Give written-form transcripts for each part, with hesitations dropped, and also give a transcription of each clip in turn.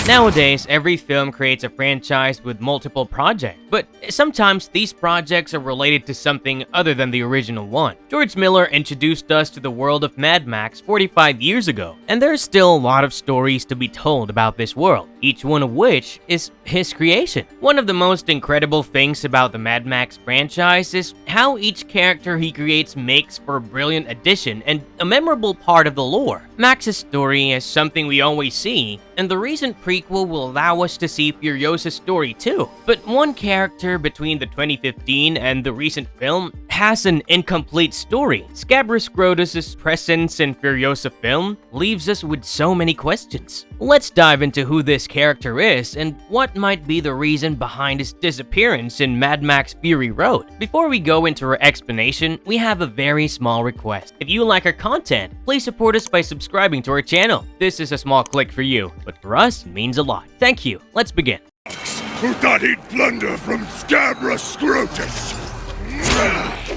Nowadays, every film creates a franchise with multiple projects, but sometimes these projects are related to something other than the original one. George Miller introduced us to the world of Mad Max 45 years ago, and there's still a lot of stories to be told about this world, each one of which is his creation. One of the most incredible things about the Mad Max franchise is how each character he creates makes for a brilliant addition and a memorable part of the lore. Max's story is something we always see, and the recent prequel will allow us to see Furiosa's story too. But one character between the 2015 and the recent film has an incomplete story. Scrotus' presence in Furiosa film leaves us with so many questions. Let's dive into who this character is and what might be the reason behind his disappearance in Mad Max Fury Road. Before we go into our explanation, we have a very small request. If you like our content, please support us by subscribing to our channel. This is a small click for you, but for us, it means a lot. Thank you. Let's begin. Who thought he'd plunder from Scrotus?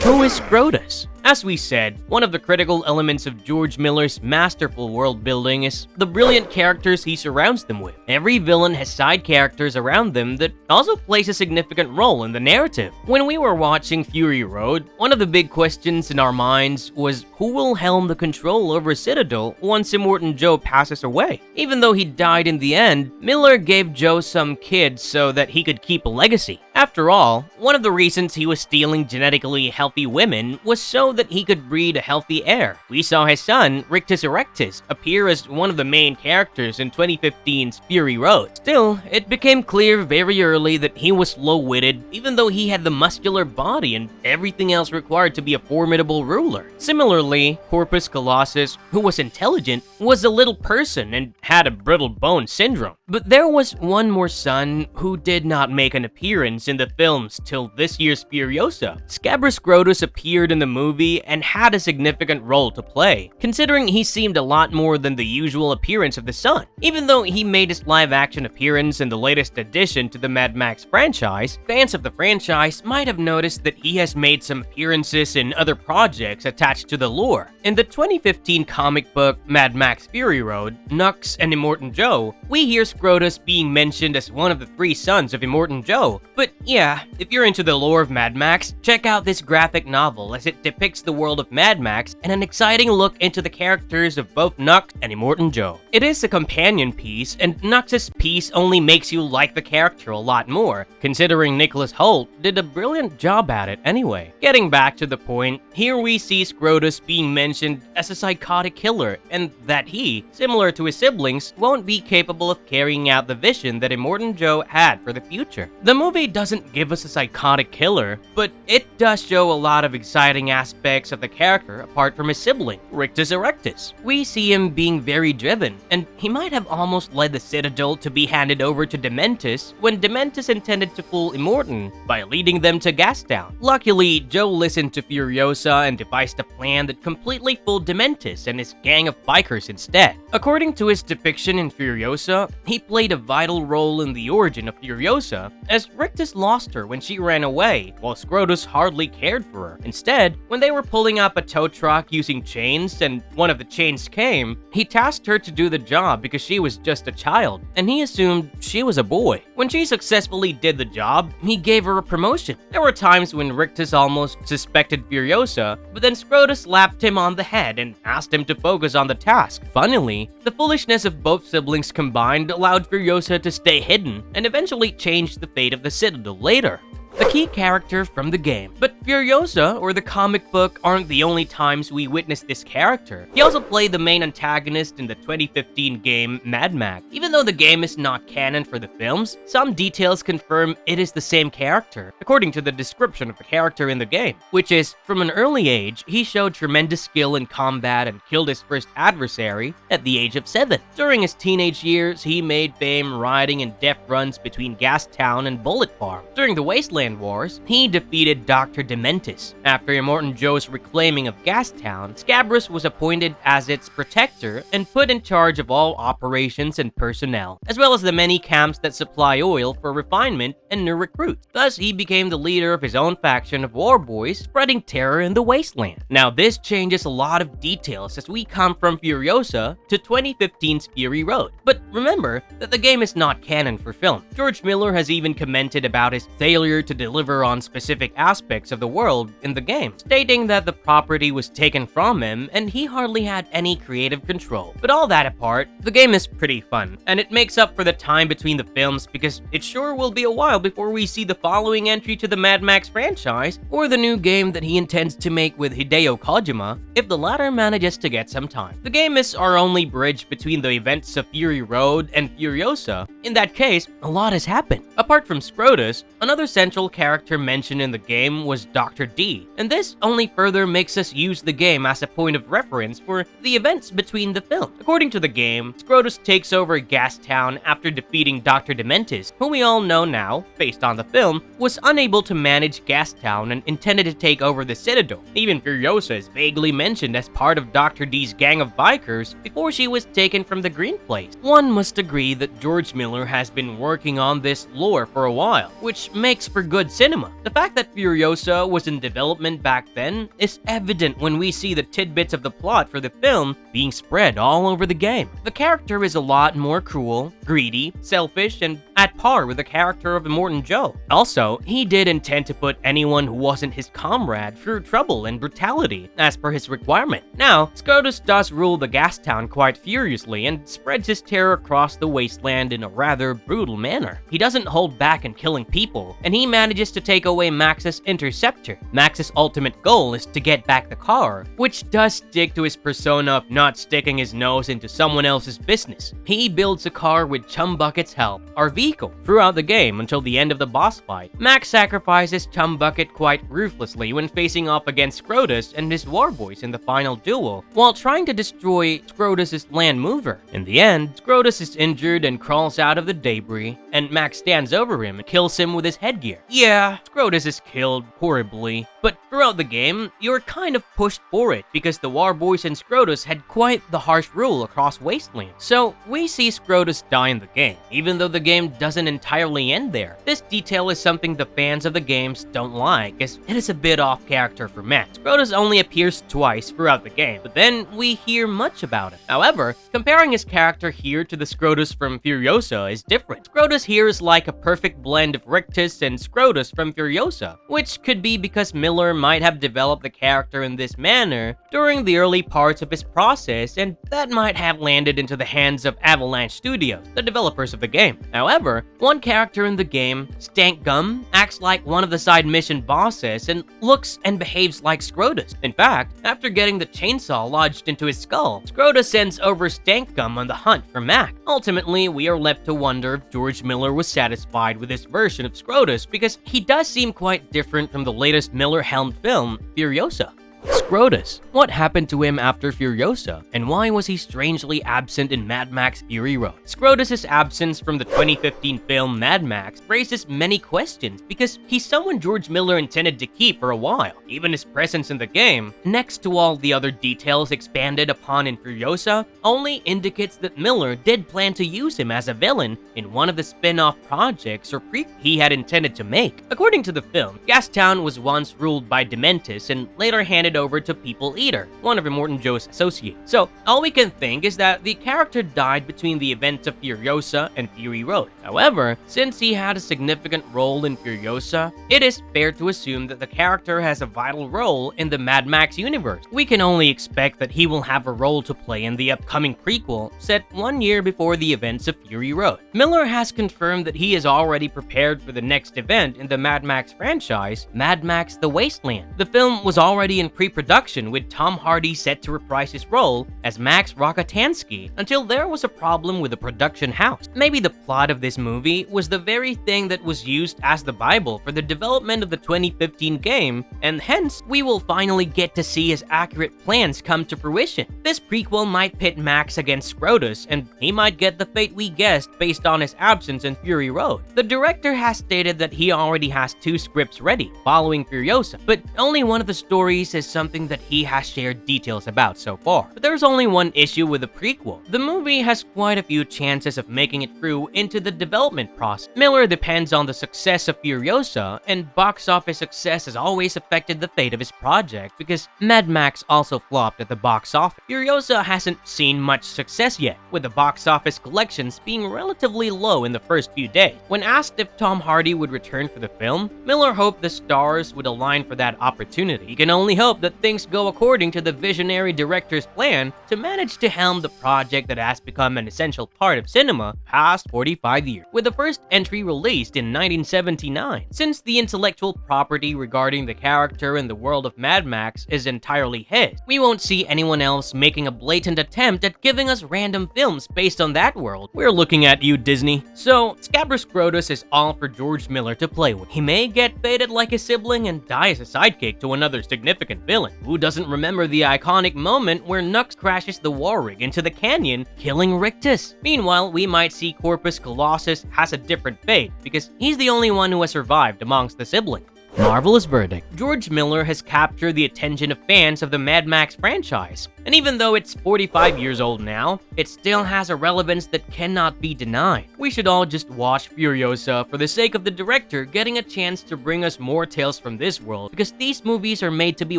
Who is Scrotus? As we said, one of the critical elements of George Miller's masterful world building is the brilliant characters he surrounds them with. Every villain has side characters around them that also plays a significant role in the narrative. When we were watching Fury Road, one of the big questions in our minds was who will helm the control over Citadel once Immortan Joe passes away? Even though he died in the end, Miller gave Joe some kids so that he could keep a legacy. After all, one of the reasons he was stealing genetically healthy women was so that he could breed a healthy heir. We saw his son, Rictus Erectus, appear as one of the main characters in 2015's Fury Road. Still, it became clear very early that he was slow-witted, even though he had the muscular body and everything else required to be a formidable ruler. Similarly, Corpus Colossus, who was intelligent, was a little person and had a brittle bone syndrome. But there was one more son who did not make an appearance in the films till this year's Furiosa. Scrotus appeared in the movie and had a significant role to play, considering he seemed a lot more than the usual appearance of the son. Even though he made his live-action appearance in the latest addition to the Mad Max franchise, fans of the franchise might have noticed that he has made some appearances in other projects attached to the lore. In the 2015 comic book Mad Max Fury Road, Nux and Immortan Joe, we hear Scrotus being mentioned as one of the 3 sons of Immortan Joe. But yeah, if you're into the lore of Mad Max, check out this graphic novel as it depicts the world of Mad Max and an exciting look into the characters of both Nux and Immortan Joe. It is a companion piece, and Nux's piece only makes you like the character a lot more, considering Nicholas Hoult did a brilliant job at it anyway. Getting back to the point, here we see Scrotus being mentioned as a psychotic killer, and that he, similar to his siblings, won't be capable of carrying out the vision that Immortan Joe had for the future. The movie doesn't give us a psychotic killer, but it does show a lot of exciting aspects of the character apart from his sibling, Rictus Erectus. We see him being very driven, and he might have almost led the Citadel to be handed over to Dementus when Dementus intended to fool Immortan by leading them to Gastown. Luckily, Joe listened to Furiosa and devised a plan that completely fooled Dementus and his gang of bikers instead. According to his depiction in Furiosa, he played a vital role in the origin of Furiosa, as Rictus lost her when she ran away, while Scrotus hardly cared for her. Instead, when they were pulling up a tow truck using chains and one of the chains came, he tasked her to do the job because she was just a child, and he assumed she was a boy. When she successfully did the job, he gave her a promotion. There were times when Rictus almost suspected Furiosa, but then Scrotus slapped him on the head and asked him to focus on the task. Funnily, the foolishness of both siblings combined allowed Furiosa to stay hidden and eventually changed the fate of the Citadel later. The key character from the game. But Furiosa, or the comic book, aren't the only times we witness this character. He also played the main antagonist in the 2015 game Mad Max. Even though the game is not canon for the films, some details confirm it is the same character, according to the description of the character in the game, which is, from an early age, he showed tremendous skill in combat and killed his first adversary at the age of 7. During his teenage years, he made fame riding in death runs between Gastown and Bullet Farm. During the Wasteland Wasteland Wars, he defeated Dr. Dementis. After Immortan Joe's reclaiming of Gastown, Scabras was appointed as its protector and put in charge of all operations and personnel, as well as the many camps that supply oil for refinement and new recruits. Thus, he became the leader of his own faction of war boys, spreading terror in the wasteland. Now, this changes a lot of details as we come from Furiosa to 2015's Fury Road. But remember that the game is not canon for film. George Miller has even commented about his failure to deliver on specific aspects of the world in the game, stating that the property was taken from him and he hardly had any creative control. But all that apart, the game is pretty fun, and it makes up for the time between the films because it sure will be a while before we see the following entry to the Mad Max franchise or the new game that he intends to make with Hideo Kojima, if the latter manages to get some time. The game is our only bridge between the events of Fury Road and Furiosa. In that case, a lot has happened. Apart from Scrotus, another central character mentioned in the game was Dr. D, and this only further makes us use the game as a point of reference for the events between the films. According to the game, Scrotus takes over Gastown after defeating Dr. Dementis, who we all know now, based on the film, was unable to manage Gastown and intended to take over the Citadel. Even Furiosa is vaguely mentioned as part of Dr. D's gang of bikers before she was taken from the Green Place. One must agree that George Miller has been working on this lore for a while, which makes for good cinema. The fact that Furiosa was in development back then is evident when we see the tidbits of the plot for the film being spread all over the game. The character is a lot more cruel, greedy, selfish, and at par with the character of Immortan Joe. Also, he did intend to put anyone who wasn't his comrade through trouble and brutality, as per his requirement. Now, Scrotus does rule the Gastown quite furiously and spreads his terror across the wasteland in a rather brutal manner. He doesn't hold back in killing people, and he manages to take away Max's interceptor. Max's ultimate goal is to get back the car, which does stick to his persona of not sticking his nose into someone else's business. He builds a car with Chumbucket's help, our vehicle, throughout the game until the end of the boss fight. Max sacrifices Chumbucket quite ruthlessly when facing off against Scrotus and his war boys in the final duel, while trying to destroy Scrotus' land mover. In the end, Scrotus is injured and crawls out of the debris, and Max stands over him and kills him with his headgear. Yeah, Scrotus is killed horribly, but throughout the game, you're kind of pushed for it because the war boys and Scrotus had quite the harsh rule across Wasteland. So we see Scrotus die in the game, even though the game doesn't entirely end there. This detail is something the fans of the games don't like, as it is a bit off character for Max. Scrotus only appears twice throughout the game, but then we hear much about him. However, comparing his character here to the Scrotus from Furiosa is different. Scrotus here is like a perfect blend of Rictus and Scrotus from Furiosa, which could be because Miller might have developed the character in this manner during the early parts of his process, and that might have landed into the hands of Avalanche Studios, the developers of the game. However, one character in the game, Stank Gum, acts like one of the side mission bosses and looks and behaves like Scrotus. In fact, after getting the chainsaw lodged into his skull, Scrotus sends over Stank Gum on the hunt for Mac. Ultimately, we are left to wonder if George Miller was satisfied with this version of Scrotus because he does seem quite different from the latest Miller-helmed film, Furiosa. Scrotus. What happened to him after Furiosa, and why was he strangely absent in Mad Max Fury Road? Scrotus' absence from the 2015 film Mad Max raises many questions because he's someone George Miller intended to keep for a while. Even his presence in the game, next to all the other details expanded upon in Furiosa, only indicates that Miller did plan to use him as a villain in one of the spin-off projects or prequels he had intended to make. According to the film, Gastown was once ruled by Dementis and later handed over to People Eater, one of Immortan Joe's associates. So, all we can think is that the character died between the events of Furiosa and Fury Road. However, since he had a significant role in Furiosa, it is fair to assume that the character has a vital role in the Mad Max universe. We can only expect that he will have a role to play in the upcoming prequel, set 1 year before the events of Fury Road. Miller has confirmed that he is already prepared for the next event in the Mad Max franchise, Mad Max The Wasteland. The film was already in pre-production with Tom Hardy set to reprise his role as Max Rockatansky until there was a problem with the production house. Maybe the plot of this movie was the very thing that was used as the Bible for the development of the 2015 game, and hence we will finally get to see his accurate plans come to fruition. This prequel might pit Max against Scrotus, and he might get the fate we guessed based on his absence in Fury Road. The director has stated that he already has 2 scripts ready, following Furiosa, but only one of the stories is something that he has shared details about so far. But there's only one issue with the prequel. The movie has quite a few chances of making it through into the development process. Miller depends on the success of Furiosa, and box office success has always affected the fate of his project because Mad Max also flopped at the box office. Furiosa hasn't seen much success yet, with the box office collections being relatively low in the first few days. When asked if Tom Hardy would return for the film, Miller hoped the stars would align for that opportunity. He can only hope that things go according to the visionary director's plan to manage to helm the project that has become an essential part of cinema past 45 years, with the first entry released in 1979. Since the intellectual property regarding the character and the world of Mad Max is entirely his, we won't see anyone else making a blatant attempt at giving us random films based on that world. We're looking at you, Disney. So, Scrotus is all for George Miller to play with. He may get fated like his sibling and die as a sidekick to another significant villain. Who doesn't remember the iconic moment where Nux crashes the war rig into the canyon, killing Rictus? Meanwhile, we might see Corpus Colossus has a different fate because he's the only one who has survived amongst the siblings. Marvelous verdict. George Miller has captured the attention of fans of the Mad Max franchise, and even though it's 45 years old now, it still has a relevance that cannot be denied. We should all just watch Furiosa for the sake of the director getting a chance to bring us more tales from this world, because these movies are made to be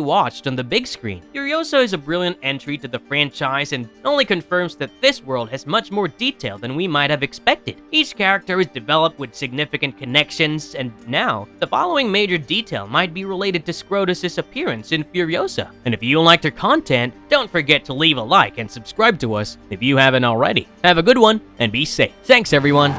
watched on the big screen. Furiosa is a brilliant entry to the franchise and only confirms that this world has much more detail than we might have expected. Each character is developed with significant connections, and now, the following major detail might be related to Scrotus' appearance in Furiosa. And if you liked our content, don't forget to leave a like and subscribe to us if you haven't already. Have a good one and be safe. Thanks, everyone.